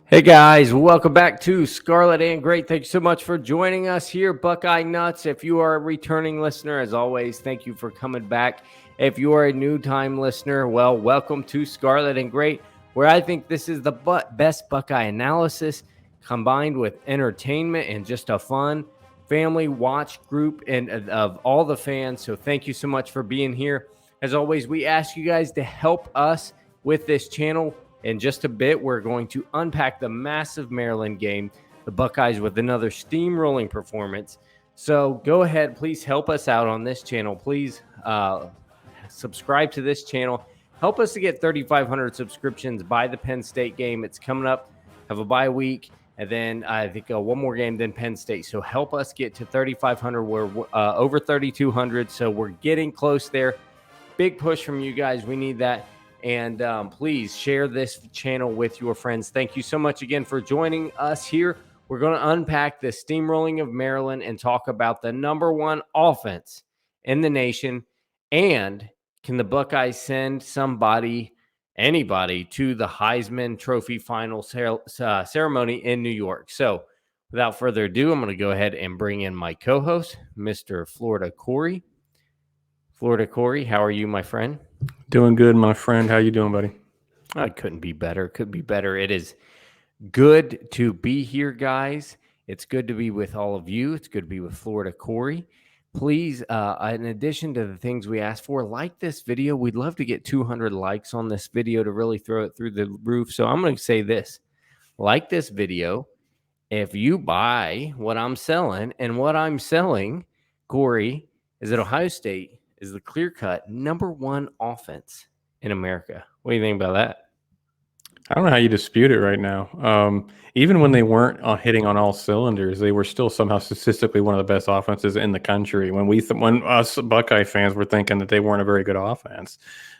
Hey guys, welcome back to Scarlet and Great. Thank you so much for joining us here, Buckeye Nuts. If you are a returning listener, as always, thank you for coming back. If you are a new time listener, well, welcome to Scarlet and Great, where I think this is the best Buckeye analysis combined with entertainment and just a fun family watch group and of all the fans. So thank you so much for being here. As always, we ask you guys to help us with this channel. In just a bit, we're going to unpack the massive Maryland game, the Buckeyes with another steamrolling performance. So go ahead, please help us out on this channel. Please subscribe to this channel. Help us to get 3,500 subscriptions by the Penn State game. It's coming up. Have a bye week, and then I think one more game, then Penn State. So help us get to 3,500. We're over 3,200, so we're getting close there. Big push from you guys. We need that. And please share this channel with your friends. Thank you so much again for joining us here. We're going to unpack the steamrolling of Maryland and talk about the number one offense in the nation. And can the Buckeyes send anybody, to the Heisman Trophy final ceremony in New York? So without further ado, I'm going to go ahead and bring in my co-host, Mr. Florida Cory. Florida Cory, how are you, my friend? Doing good, my friend. How you doing, buddy? I couldn't be better. Could be better. It is good to be here, guys. It's good to be with all of you. It's good to be with Florida Cory. Please, in addition to the things we asked for, like this video. We'd love to get 200 likes on this video to really throw it through the roof. So I'm going to say this. Like this video. If you buy what I'm selling, and what I'm selling, Cory, is that Ohio State is the clear-cut number one offense in America. What do you think about that? I don't know how you dispute it right now. Even when they weren't hitting on all cylinders, they were still somehow statistically one of the best offenses in the country. When us Buckeye fans were thinking that they weren't a very good offense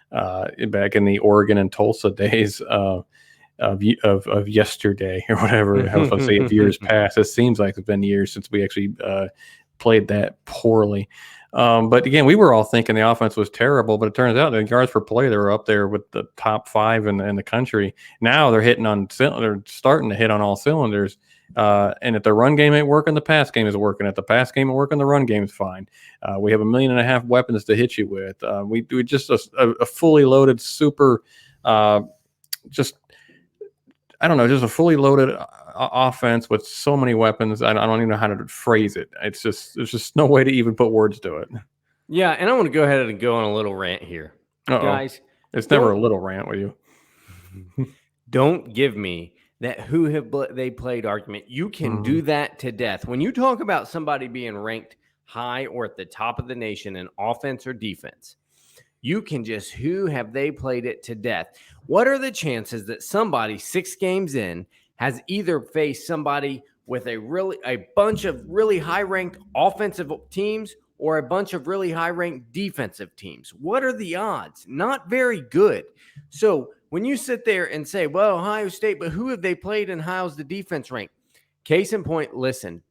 back in the Oregon and Tulsa days of yesterday or whatever. I was going to say of years past. It seems like it's been years since we actually played that poorly. But again, we were all thinking the offense was terrible, but it turns out the yards per play, they were up there with the top 5 in the country. Now they're starting to hit on all cylinders. And if the run game ain't working, the pass game is working. If the pass game ain't working, the run game is fine. We have 1.5 million weapons to hit you with. We just a fully loaded super, just a fully loaded offense with so many weapons. I don't even know how to phrase it. There's just no way to even put words to it. Yeah, and I want to go ahead and go on a little rant here. Guys. It's never a little rant with you. Don't give me that who have they played argument. You can do that to death. When you talk about somebody being ranked high or at the top of the nation in offense or defense, you can just who have they played it to death. What are the chances that somebody 6 games in has either faced somebody with a bunch of really high-ranked offensive teams or a bunch of really high-ranked defensive teams? What are the odds? Not very good. So when you sit there and say, well, Ohio State, but who have they played and how's the defense ranked? Case in point,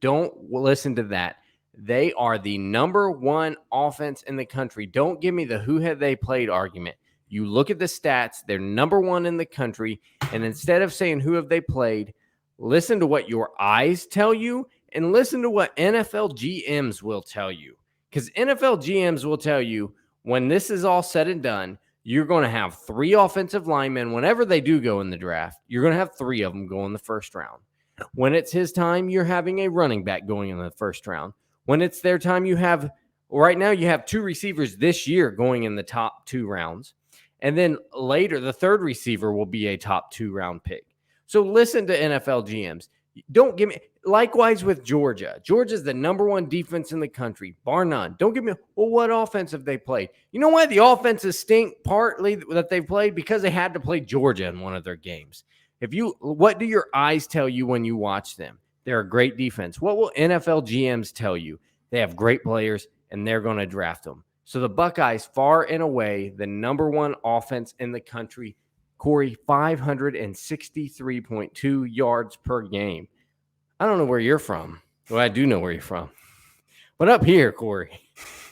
don't listen to that. They are the number one offense in the country. Don't give me the who have they played argument. You look at the stats, they're number one in the country. And instead of saying who have they played, listen to what your eyes tell you and listen to what NFL GMs will tell you. Because NFL GMs will tell you when this is all said and done, you're going to have 3 offensive linemen. Whenever they do go in the draft, you're going to have 3 of them go in the first round. When it's his time, you're having a running back going in the first round. When it's their time, right now you have 2 receivers this year going in the top 2 rounds. And then later, the 3rd receiver will be a top 2 round pick. So listen to NFL GMs. Don't give me, likewise with Georgia. Georgia's the number 1 defense in the country, bar none. Don't give me, well, what offense have they played? You know why the offenses stink partly that they've played? Because they had to play Georgia in one of their games. What do your eyes tell you when you watch them? They're a great defense. What will NFL GMs tell you? They have great players, and they're going to draft them. So the Buckeyes, far and away, the number 1 offense in the country. Cory, 563.2 yards per game. I don't know where you're from. Well, I do know where you're from. But up here, Cory,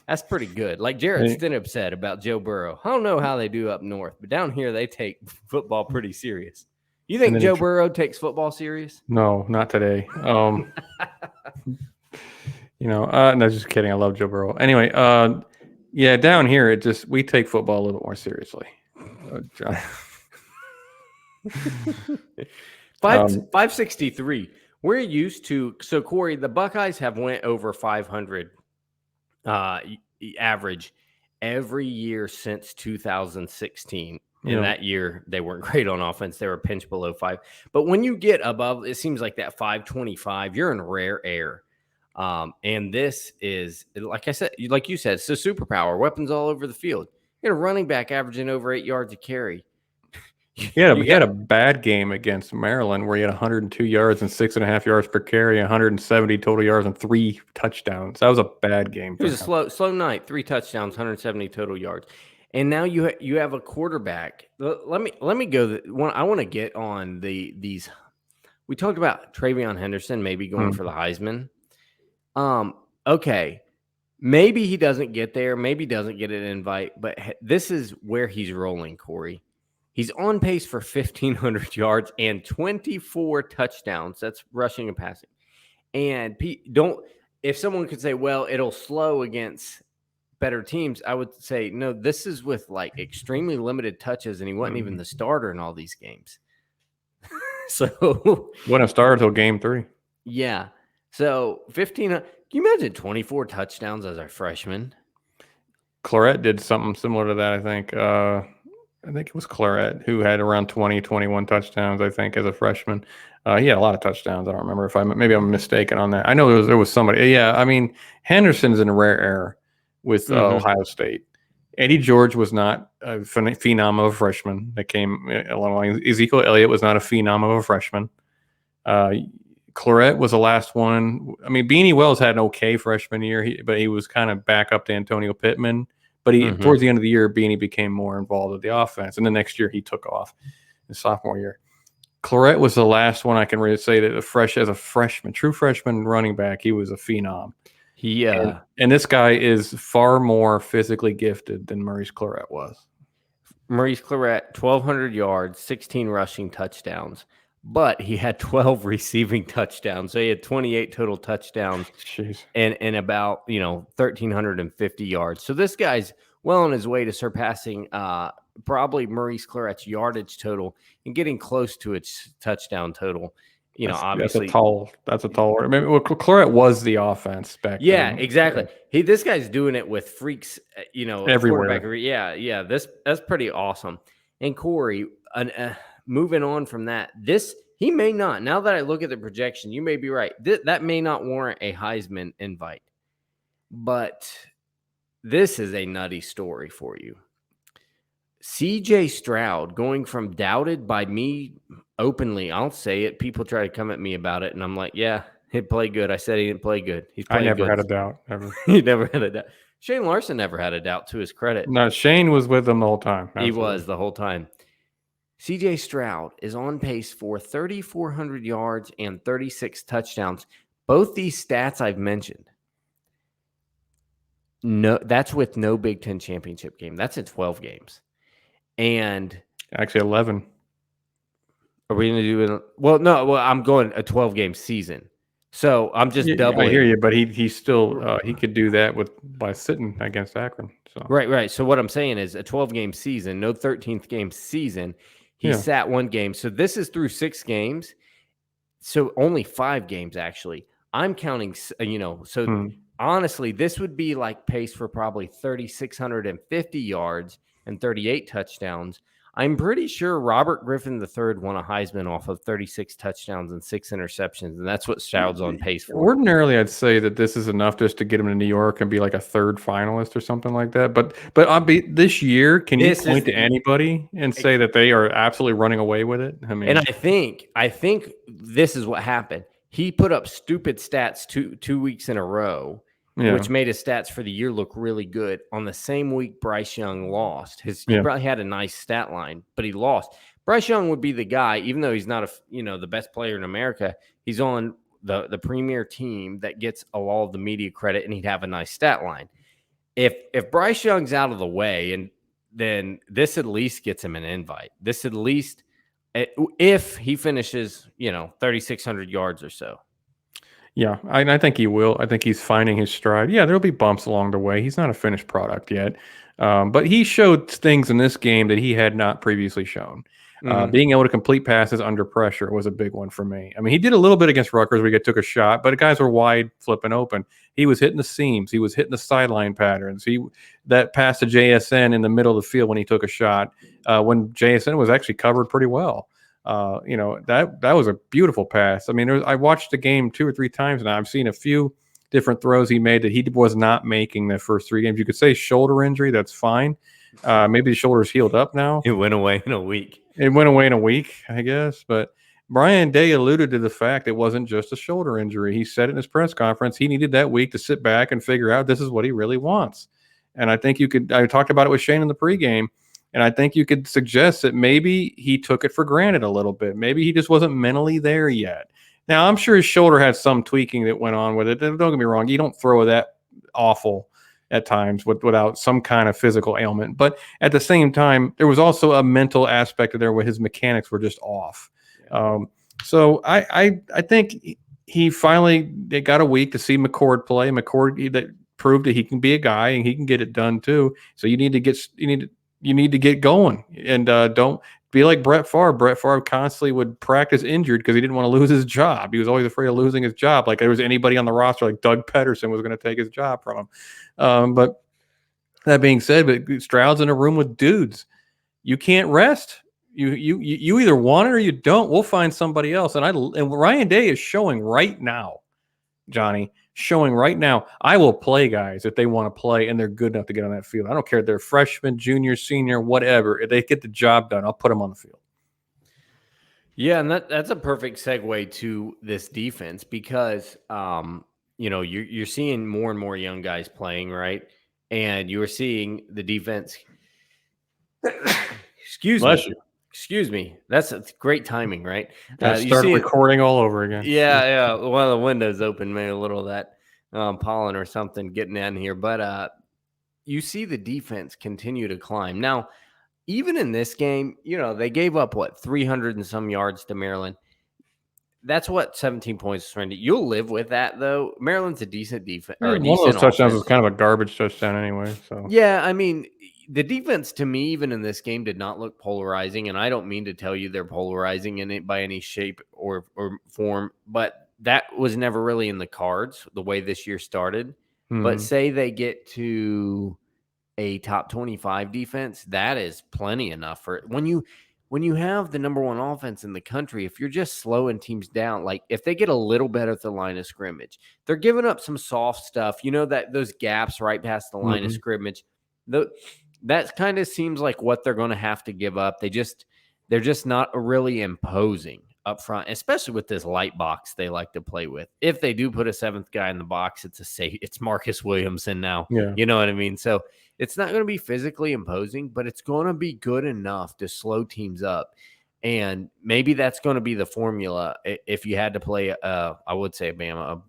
that's pretty good. Like Jarrett Stidham said about Joe Burrow. I don't know how they do up north, but down here they take football pretty serious. You think Joe Burrow takes football serious? No, not today. No, just kidding. I love Joe Burrow. Anyway, yeah, down here we take football a little bit more seriously. John. 563. We're used to. So Corey, the Buckeyes have went over 500 average every year since 2016. In that year, they weren't great on offense. They were pinched below 5. But when you get above, it seems like that 525, you're in rare air. And this is, like I said, like you said, it's a superpower. Weapons all over the field. You got a running back averaging over 8 yards a carry. Yeah, we had a bad game against Maryland where he had 102 yards and 6.5 yards per carry, 170 total yards and 3 touchdowns. That was a bad game. It was a slow night. 3 touchdowns, 170 total yards, and now you have a quarterback. Let me go. I want to get on these. We talked about TreVeyon Henderson maybe going for the Heisman. Okay, maybe he doesn't get there. Maybe doesn't get an invite. But this is where he's rolling, Corey. He's on pace for 1,500 yards and 24 touchdowns. That's rushing and passing. And if someone could say, well, it'll slow against better teams, I would say, no, this is with like extremely limited touches, and he wasn't even the starter in all these games. So wouldn't have started until game 3. Yeah. So 15. Can you imagine 24 touchdowns as a freshman? Claret did something similar to that, I think. I think it was Claret who had around 20, 21 touchdowns, I think, as a freshman. He had a lot of touchdowns. I don't remember maybe I'm mistaken on that. I know there was somebody. Yeah, I mean, Henderson's in a rare air with Ohio State. Eddie George was not a phenom of a freshman that came along. Ezekiel Elliott was not a phenom of a freshman. Claret was the last one. I mean, Beanie Wells had an okay freshman year, but he was kind of back up to Antonio Pittman. But towards the end of the year, Beanie became more involved with the offense. And the next year, he took off his sophomore year. Claret was the last one I can really say that as a freshman, true freshman running back, he was a phenom. And this guy is far more physically gifted than Maurice Claret was. Maurice Claret, 1,200 yards, 16 rushing touchdowns. But he had 12 receiving touchdowns. So he had 28 total touchdowns. Jeez. and about 1,350 yards. So this guy's well on his way to surpassing probably Maurice Claret's yardage total and getting close to its touchdown total. Obviously that's a tall order. Maybe Claret was the offense back then. Yeah, exactly. This guy's doing it with freaks, everywhere. Yeah. That's pretty awesome. And Corey, moving on from that, he may not. Now that I look at the projection, you may be right. That may not warrant a Heisman invite. But this is a nutty story for you. CJ Stroud going from doubted by me openly. I'll say it. People try to come at me about it, and I'm like, yeah, he played good. I said he didn't play good. I never had a doubt. Ever. He never had a doubt. Shane Larson never had a doubt, to his credit. No, Shane was with him the whole time. Absolutely. He was the whole time. CJ Stroud is on pace for 3,400 yards and 36 touchdowns. Both these stats I've mentioned. No, that's with no Big Ten championship game. That's in 12 games. And actually 11. Are we going to do it? Well, no. Well, I'm going a 12-game season. So I'm just doubling. I hear you, but he still he could do that by sitting against Akron. So Right. So what I'm saying is a 12-game season, no 13th game season. He sat one game. So this is through 6 games. So only 5 games, actually. I'm counting, honestly, this would be like pace for probably 3,650 yards and 38 touchdowns. I'm pretty sure Robert Griffin III won a Heisman off of 36 touchdowns and 6 interceptions, and that's what Stroud's on pace for. Ordinarily, I'd say that this is enough just to get him to New York and be like a 3rd finalist or something like that. But this year, can you point to anybody and say that they are absolutely running away with it? I mean, and I think this is what happened. He put up stupid stats 2 weeks in a row. Which made his stats for the year look really good. On the same week, Bryce Young lost. He probably had a nice stat line, but he lost. Bryce Young would be the guy, even though he's not the best player in America. He's on the premier team that gets all of the media credit, and he'd have a nice stat line. If Bryce Young's out of the way, and then this at least gets him an invite. This at least if he finishes, 3,600 yards or so. Yeah, I think he will. I think he's finding his stride. Yeah, there'll be bumps along the way. He's not a finished product yet. But he showed things in this game that he had not previously shown. Being able to complete passes under pressure was a big one for me. I mean, he did a little bit against Rutgers where he took a shot, but the guys were wide, flipping open. He was hitting the seams. He was hitting the sideline patterns. That pass to JSN in the middle of the field when he took a shot, when JSN was actually covered pretty well. That was a beautiful pass. I mean, I watched the game 2 or 3 times now. I've seen a few different throws he made that he was not making the first 3 games. You could say shoulder injury. That's fine. Maybe the shoulder's healed up now. It went away in a week. It went away in a week, I guess. But Brian Day alluded to the fact it wasn't just a shoulder injury. He said in his press conference he needed that week to sit back and figure out this is what he really wants. And I think I talked about it with Shane in the pregame. And I think you could suggest that maybe he took it for granted a little bit. Maybe he just wasn't mentally there yet. Now, I'm sure his shoulder had some tweaking that went on with it. Don't get me wrong. You don't throw that awful at times without some kind of physical ailment. But at the same time, there was also a mental aspect of there where his mechanics were just off. So I think he finally got a week to see McCord play. McCord that proved that he can be a guy and he can get it done too. So you need to get going and don't be like Brett Favre. Brett Favre constantly would practice injured because he didn't want to lose his job. He was always afraid of losing his job. Like there was anybody on the roster like Doug Pederson was going to take his job from him. But that being said, but Stroud's in a room with dudes. You can't rest. You either want it or you don't. We'll find somebody else. And Ryan Day is showing right now, Johnny. Showing right now, I will play guys if they want to play and they're good enough to get on that field. I don't care if they're freshman, junior, senior, whatever. If they get the job done, I'll put them on the field. Yeah, and that's a perfect segue to this defense because, you're seeing more and more young guys playing, right? And you're seeing the defense. Excuse me. That's great timing, right? Start recording all over again. Yeah. One of the windows open, maybe a little of that pollen or something getting in here. But you see the defense continue to climb. Now, even in this game, they gave up, 300 and some yards to Maryland. That's what 17 points is surrendered. You'll live with that, though. Maryland's a decent defense. One of those touchdowns was kind of a garbage touchdown anyway. So yeah, I mean, the defense to me, even in this game, did not look polarizing. And I don't mean to tell you they're polarizing in it by any shape or form, but that was never really in the cards the way this year started. But say they get to a top 25 defense, that is plenty enough for when you have the number 1 offense in the country. If you're just slowing teams down, like if they get a little better at the line of scrimmage, they're giving up some soft stuff, that those gaps right past the line of scrimmage, that kind of seems like what they're going to have to give up. They're just not really imposing up front, especially with this light box they like to play with. If they do put a 7th guy in the box, it's Marcus Williamson now. Yeah. You know what I mean? So it's not going to be physically imposing, but it's going to be good enough to slow teams up. And maybe that's going to be the formula if you had to play, I would say Bama,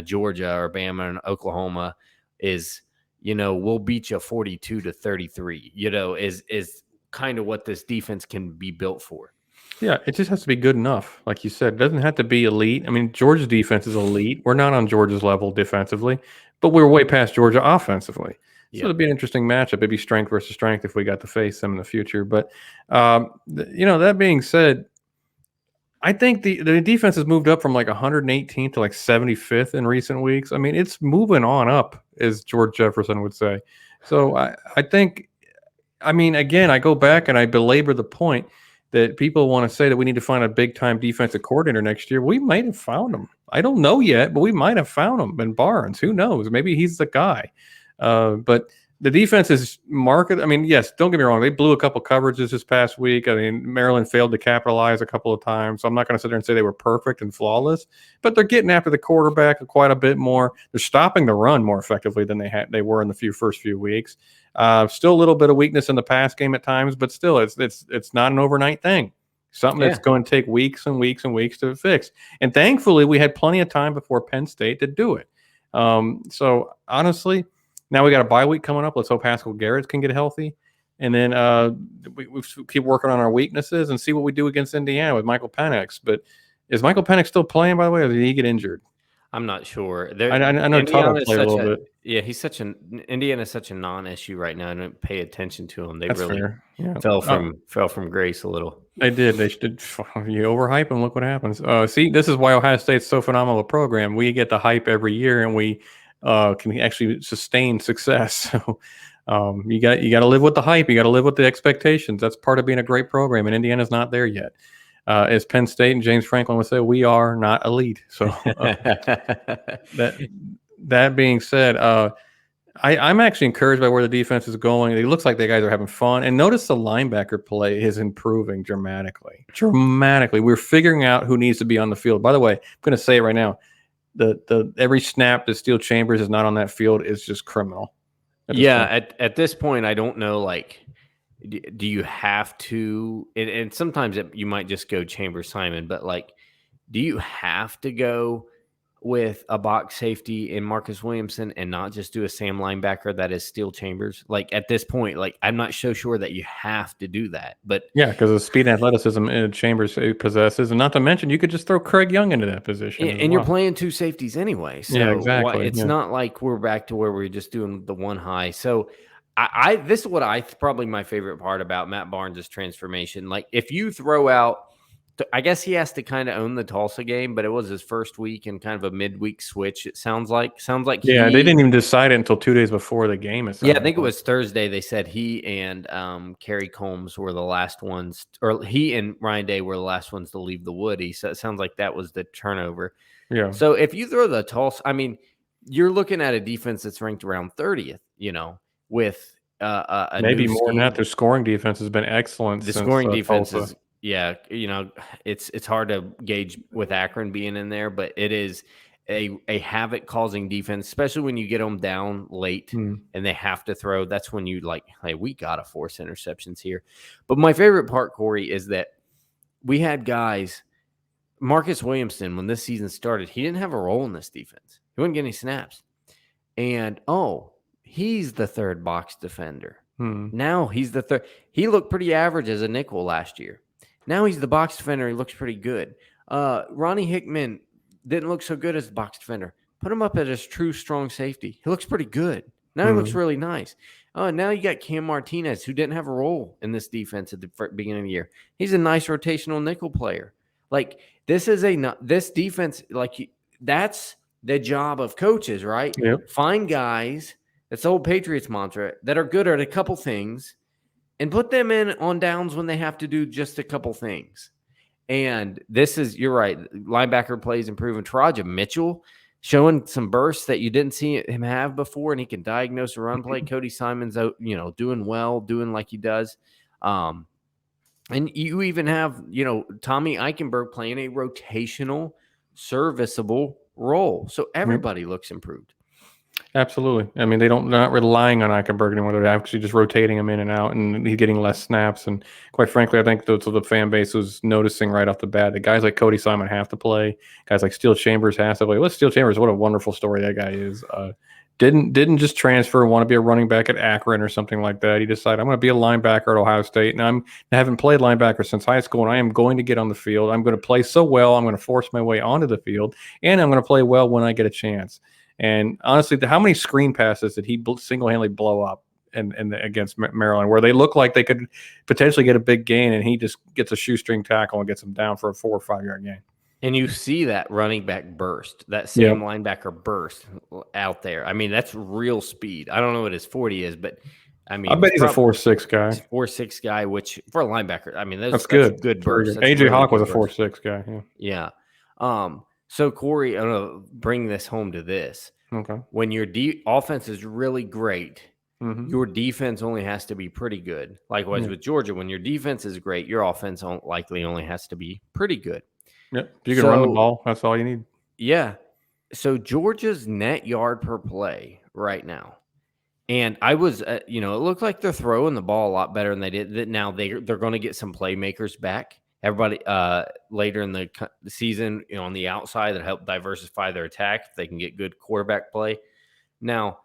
Georgia or Bama and Oklahoma is, we'll beat you 42-33, is kind of what this defense can be built for. Yeah, it just has to be good enough. Like you said, it doesn't have to be elite. I mean, Georgia's defense is elite. We're not on Georgia's level defensively, but we're way past Georgia offensively. So it'll be an interesting matchup. It'd be strength versus strength if we got to face them in the future. But, that being said, I think the defense has moved up from like 118th to like 75th in recent weeks. I mean, it's moving on up, as George Jefferson would say. So I think, again, I go back and I belabor the point that people want to say that we need to find a big-time defensive coordinator next year. We might have found him. I don't know yet, but we might have found him in Barnes. Who knows? Maybe he's the guy. But the defense is market. I mean, yes, don't get me wrong. They blew a couple coverages this past week. I mean, Maryland failed to capitalize a couple of times. So I'm not going to sit there and say they were perfect and flawless, but they're getting after the quarterback quite a bit more. They're stopping the run more effectively than they were in the first few weeks. Still a little bit of weakness in the pass game at times, but still it's not an overnight thing. Something that's going to take weeks and weeks and weeks to fix. And thankfully, we had plenty of time before Penn State to do it. So honestly, now we got a bye week coming up. Let's hope Haskell Garrett can get healthy. And then we keep working on our weaknesses and see what we do against Indiana with Michael Penix. But is Michael Penix still playing, by the way, or did he get injured? I'm not sure. I know Tuttle played a little bit. Yeah, Indiana is such a non-issue right now. I don't pay attention to them. They That's really fair. Yeah. fell from grace a little. They did. They should. You overhype them. Look what happens. See, this is why Ohio State's so phenomenal a program. We get the hype every year, and we can actually sustain success. So you got to live with the hype. You got to live with the expectations. That's part of being a great program, and Indiana's not there yet. As Penn State and James Franklin would say, we are not elite. So that being said, I'm actually encouraged by where the defense is going. It looks like the guys are having fun. And notice the linebacker play is improving dramatically. We're figuring out who needs to be on the field. By the way, I'm going to say it right now. The every snap that Steel Chambers is not on that field is just criminal. At this point, I don't know, like, do you have to, and sometimes you might just go Chambers Simon, but like, do you have to go with a box safety in Marcus Williamson and not just do a Sam linebacker that is Steel Chambers? Like, at this point, like, I'm not so sure that you have to do that. But yeah, because the speed and athleticism Chambers possesses, and not to mention, you could just throw Craig Young into that position. And you're playing two safeties anyway. So yeah, exactly. It's not like we're back to where we're just doing the one high. So this is what probably my favorite part about Matt Barnes' transformation. Like, if you throw out, I guess he has to kind of own the Tulsa game, but it was his first week and kind of a midweek switch. It sounds like. Yeah, they didn't even decide it until 2 days before the game. Yeah, I think it was Thursday. They said he and Kerry Combs were the last ones, or he and Ryan Day were the last ones to leave the Woody. So it sounds like that was the turnover. Yeah. So if you throw the Tulsa, I mean, you're looking at a defense that's ranked around 30th, with a maybe more than that. Their scoring defense has been excellent. The scoring defense Tulsa. is, yeah, it's hard to gauge with Akron being in there, but it is a havoc-causing defense, especially when you get them down late and they have to throw. That's when you like, hey, we got to force interceptions here. But my favorite part, Corey, is that we had guys, Marcus Williamson, when this season started, he didn't have a role in this defense. He wouldn't get any snaps. And, he's the third box defender. Now he's the third. He looked pretty average as a nickel last year. Now he's the box defender. He looks pretty good. Ronnie Hickman didn't look so good as the box defender. Put him up at his true strong safety. He looks pretty good. Now he looks really nice. Now you got Cam Martinez, who didn't have a role in this defense at the beginning of the year. He's a nice rotational nickel player. Like, this defense, like, that's the job of coaches, right? Yep. Find guys, that's the old Patriots mantra, that are good at a couple things and put them in on downs when they have to do just a couple things. And you're right, linebacker plays improving. Taraja Mitchell showing some bursts that you didn't see him have before, and he can diagnose a run play. Cody Simon's out, doing well, doing like he does. And you even have, Tommy Eichenberg playing a rotational, serviceable role. So everybody looks improved. Absolutely. I mean, they're not relying on Eichenberg anymore. They're actually just rotating him in and out, and he's getting less snaps. And quite frankly, I think the fan base was noticing right off the bat that guys like Cody Simon have to play. Guys like Steel Chambers has to play. Steel Chambers, what a wonderful story that guy is. Didn't just transfer, want to be a running back at Akron or something like that. He decided, I'm going to be a linebacker at Ohio State, and I haven't played linebacker since high school, and I am going to get on the field. I'm going to play so well. I'm going to force my way onto the field, and I'm going to play well when I get a chance. And honestly, how many screen passes did he single-handedly blow up against Maryland, where they look like they could potentially get a big gain, and he just gets a shoestring tackle and gets them down for a 4 or 5 yard gain. And you see that running back burst, that same linebacker burst out there. I mean, that's real speed. I don't know what his 40 is, but I mean, I bet he's a 4.6 guy. 4.6 guy, which for a linebacker, I mean, that's good. Good burst. AJ really Hawk was a 4.6 guy. Yeah. So, Corey, I'm going to bring this home to this. Okay. When your offense is really great, your defense only has to be pretty good. Likewise with Georgia, when your defense is great, your offense likely only has to be pretty good. Yep. If you can run the ball, that's all you need. Yeah. So, Georgia's net yard per play right now. And I was, it looked like they're throwing the ball a lot better than they did. Now they're going to get some playmakers back. Everybody later in the season, on the outside that help diversify their attack if they can get good quarterback play. Now,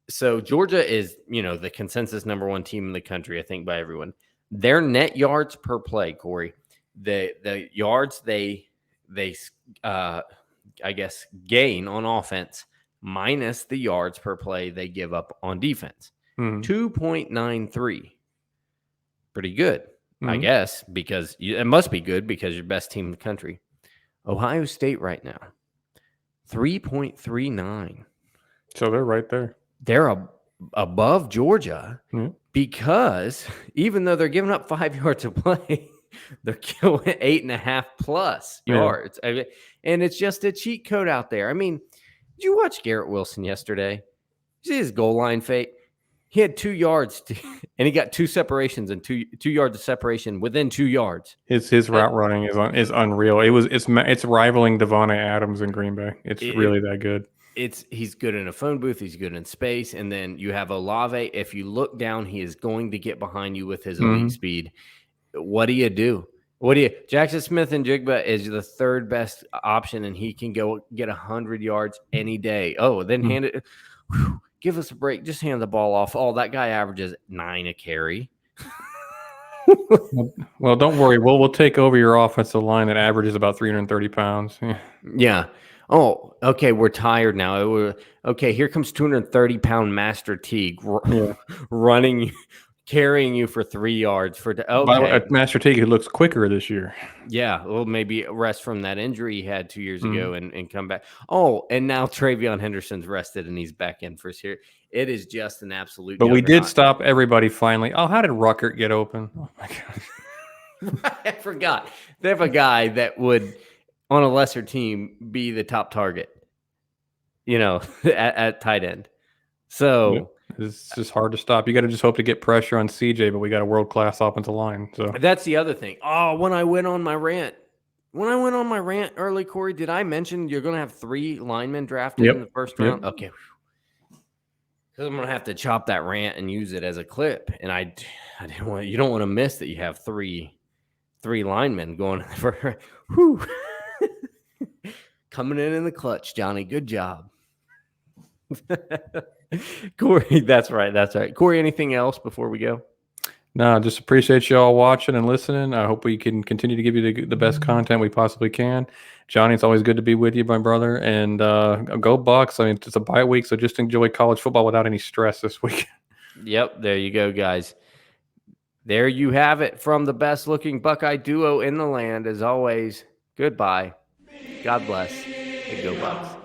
So Georgia is, the consensus number one team in the country, I think, by everyone. Their net yards per play, Corey, the yards they I guess gain on offense minus the yards per play they give up on defense, 2.93. Pretty good, I guess, because it must be good because you're best team in the country. Ohio State right now, 3.39. So they're right there. They're above Georgia because even though they're giving up 5 yards of play, they're killing 8.5 plus yards. I mean, and it's just a cheat code out there. I mean, did you watch Garrett Wilson yesterday? You see his goal line fake? He had 2 yards and he got 2 separations and 2 yards of separation within 2 yards. His route running is unreal. It's rivaling Devontae Adams in Green Bay. It's really that good. He's good in a phone booth. He's good in space. And then you have Olave. If you look down, he is going to get behind you with his elite speed. What do you do? Jackson Smith and Jigba is the third best option, and he can go get 100 yards any day. Oh, then hand it. Whew, give us a break. Just hand the ball off. Oh, that guy averages 9 a carry. Well, don't worry. We'll take over your offensive line that averages about 330 pounds. Yeah. Oh, okay. We're tired now. Okay, here comes 230-pound Master Teague running, carrying you for 3 yards. Master Teague, who looks quicker this year. Yeah, well, maybe rest from that injury he had 2 years ago and come back. Oh, and now TreVeyon Henderson's rested and he's back in for here. It is just an absolute. But we did stop everybody finally. Oh, how did Ruckert get open? Oh my God! I forgot. They have a guy that would, on a lesser team, be the top target. At tight end. So it's just hard to stop. You got to just hope to get pressure on CJ, but we got a world-class offensive line. So that's the other thing. Oh, when I went on my rant early, Corey, did I mention you're going to have 3 linemen drafted in the first round? Okay. Because I'm going to have to chop that rant and use it as a clip. And I didn't want, you don't want to miss that you have three linemen going for, coming in the clutch, Johnny. Good job. Corey, that's right. Corey, anything else before we go? No, just appreciate you all watching and listening. I hope we can continue to give you the best content we possibly can. Johnny, it's always good to be with you, my brother. And go Bucks. I mean, it's a bye week, so just enjoy college football without any stress this week. Yep, there you go, guys. There you have it from the best-looking Buckeye duo in the land. As always, goodbye. God bless. And go Bucks.